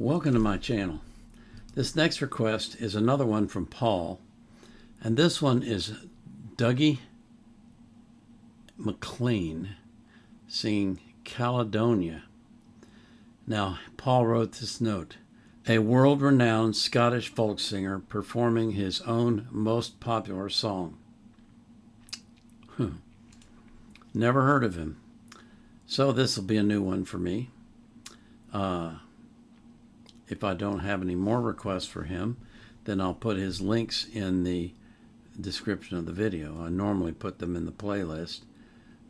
Welcome to my channel. This next request is another one from Paul, and this one is Dougie MacLean singing Caledonia. Now, Paul wrote this note: a world-renowned Scottish folk singer performing his own most popular song. Never heard of him, so this will be a new one for me. If I don't have any more requests for him, then I'll put his links in the description of the video. I normally put them in the playlist,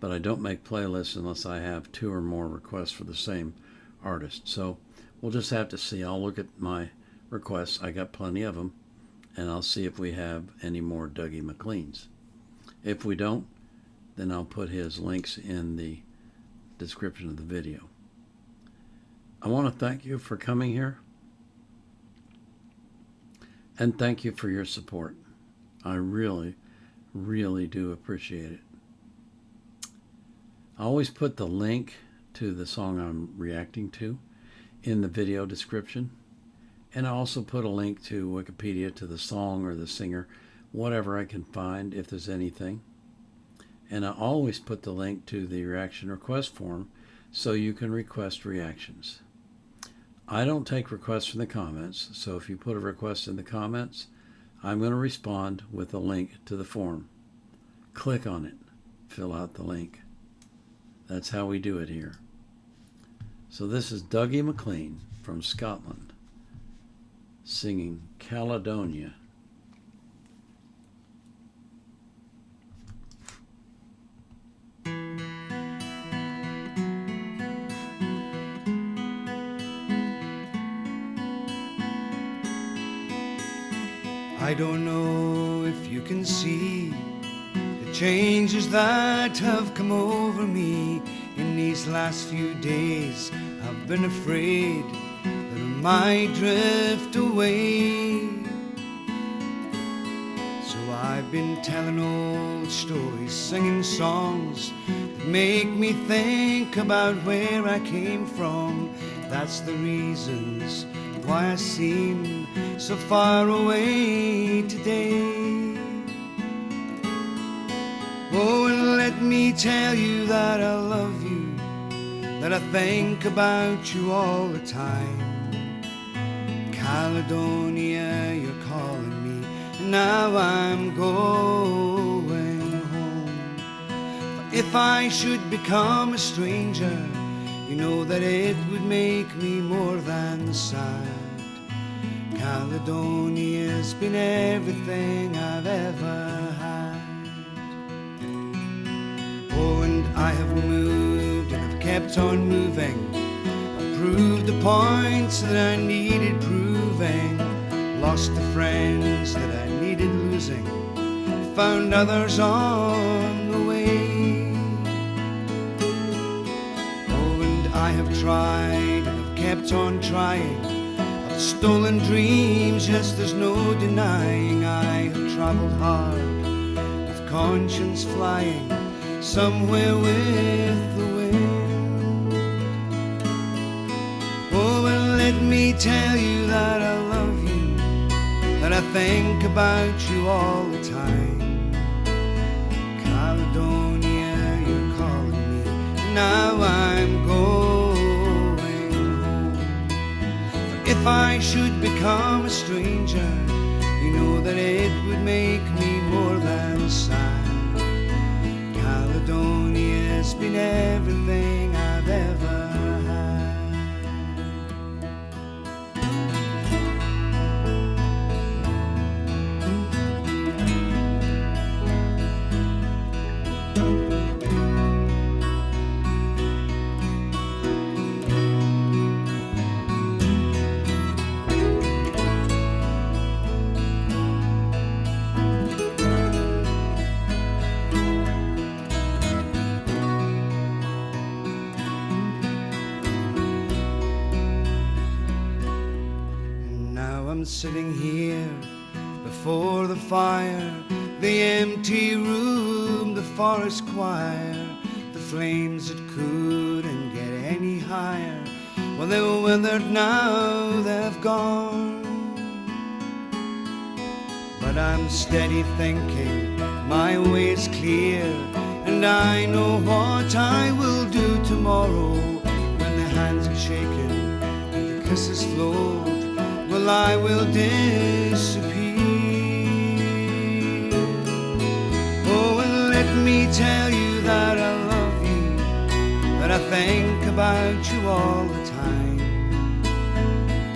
but I don't make playlists unless I have 2 or more requests for the same artist. So we'll just have to see. I'll look at my requests. I got plenty of them, and I'll see if we have any more Dougie MacLeans. If we don't, then I'll put his links in the description of the video. I want to thank you for coming here, and thank you for your support. I really, really do appreciate it. I always put the link to the song I'm reacting to in the video description, and I also put a link to Wikipedia, to the song or the singer, whatever I can find, if there's anything. And I always put the link to the reaction request form so you can request reactions. I don't take requests from the comments, so if you put a request in the comments, I'm going to respond with a link to the form. Click on it, fill out the link. That's how we do it here. So this is Dougie MacLean from Scotland singing Caledonia. I don't know if you can see the changes that have come over me in these last few days. I've been afraid that I might drift away, so I've been telling old stories, singing songs that make me think about where I came from. That's the reasons why I seem so far away today. Oh, and let me tell you that I love you, that I think about you all the time. Caledonia, you're calling me, and now I'm going home. But if I should become a stranger, you know that it would make me more than sad. Caledonia's been everything I've ever had. Oh, and I have moved and I've kept on moving. I've proved the points that I needed proving, lost the friends that I needed losing, found others on the way. Oh, and I have tried and I've kept on trying. Stolen dreams, yes, there's no denying. I have traveled hard with conscience flying somewhere with the wind. Oh, and let me tell you that I love you, that I think about you all the time. Caledonia, you're calling me, now I'm going. If I should become a stranger, you know that it would make me more than sad. Caledonia's been everything I've ever had. I'm sitting here before the fire, the empty room, the forest choir, the flames that couldn't get any higher. Well, they were withered, now they've gone. But I'm steady thinking my way's clear, and I know what I will do tomorrow. When the hands are shaken and the kisses float, well, I will disappear. Oh, and let me tell you that I love you, that I think about you all the time.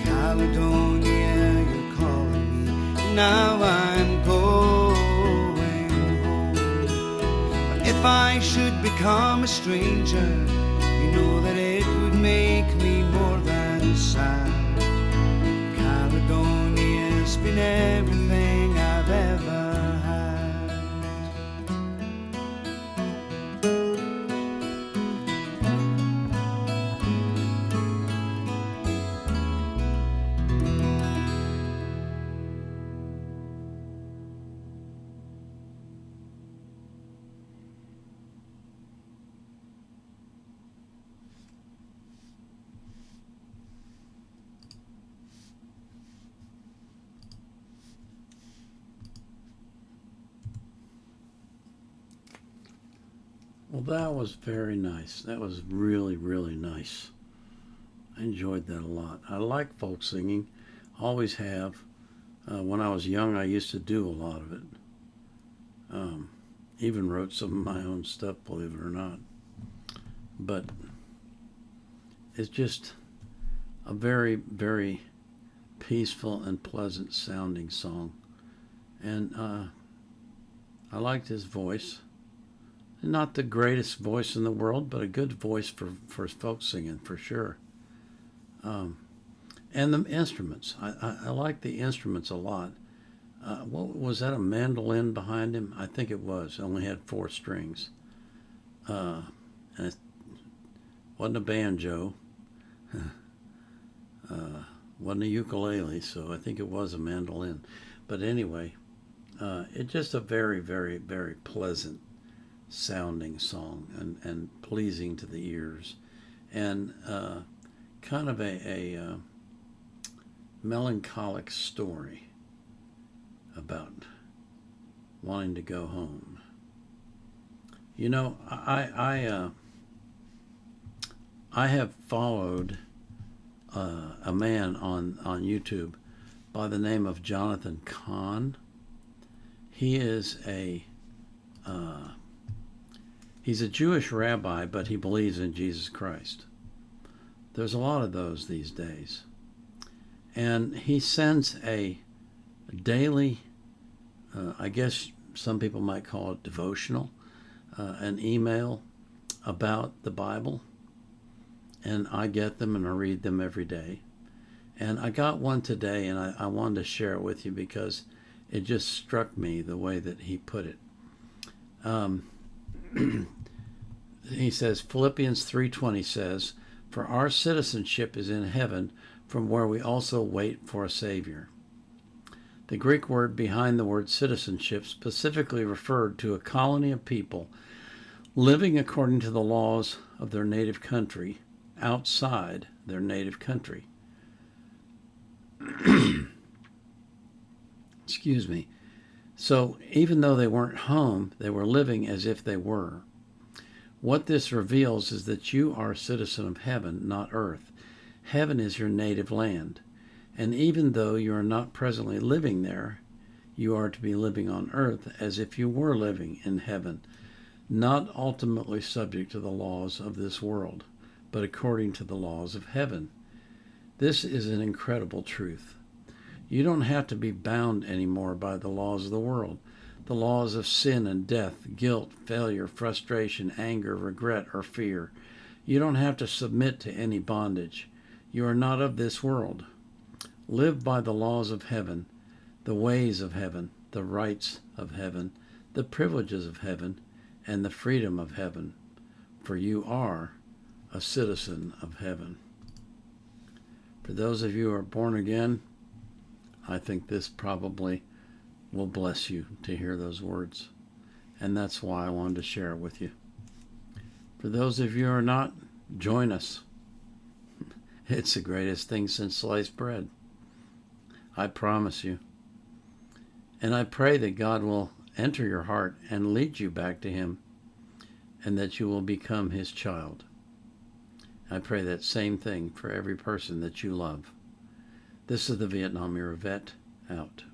Caledonia, you're calling me, now I'm going home. But if I should become a stranger, you know that it would make me more than sad. Caledonia's been everything I've ever had. Well, that was very nice. That was really, really nice. I enjoyed that a lot. I like folk singing, always have. When I was young, I used to do a lot of it. Even wrote some of my own stuff, believe it or not. But it's just a very, very peaceful and pleasant sounding song. And I liked his voice. Not the greatest voice in the world, but a good voice for folk singing, for sure. And the instruments. I like the instruments a lot. What was that, a mandolin behind him? I think it was. It only had 4 strings. And it wasn't a banjo. Wasn't a ukulele, so I think it was a mandolin. But anyway, it's just a very, very, very pleasant sounding song and pleasing to the ears, and kind of a melancholic story about wanting to go home. You know, I have followed a man on YouTube by the name of Jonathan Cahn. He is he's a Jewish rabbi, but he believes in Jesus Christ. There's a lot of those these days. And he sends a daily, I guess some people might call it devotional, an email about the Bible. And I get them and I read them every day. And I got one today, and I wanted to share it with you because it just struck me the way that he put it. He says, Philippians 3:20 says, "For our citizenship is in heaven, from where we also wait for a Savior." The Greek word behind the word citizenship specifically referred to a colony of people living according to the laws of their native country, outside their native country. Excuse me. So even though they weren't home, they were living as if they were. What this reveals is that you are a citizen of heaven, not earth. Heaven is your native land. And even though you are not presently living there, you are to be living on earth as if you were living in heaven, not ultimately subject to the laws of this world, but according to the laws of heaven. This is an incredible truth. You don't have to be bound anymore by the laws of the world, the laws of sin and death, guilt, failure, frustration, anger, regret, or fear. You don't have to submit to any bondage. You are not of this world. Live by the laws of heaven, the ways of heaven, the rights of heaven, the privileges of heaven, and the freedom of heaven, for you are a citizen of heaven. For those of you who are born again, I think this probably will bless you to hear those words. And that's why I wanted to share it with you. For those of you who are not, join us It's the greatest thing since sliced bread. I promise you. And I pray that God will enter your heart and lead you back to Him, and that you will become His child. I pray that same thing for every person that you love. This is the Vietnam Era Vet, out.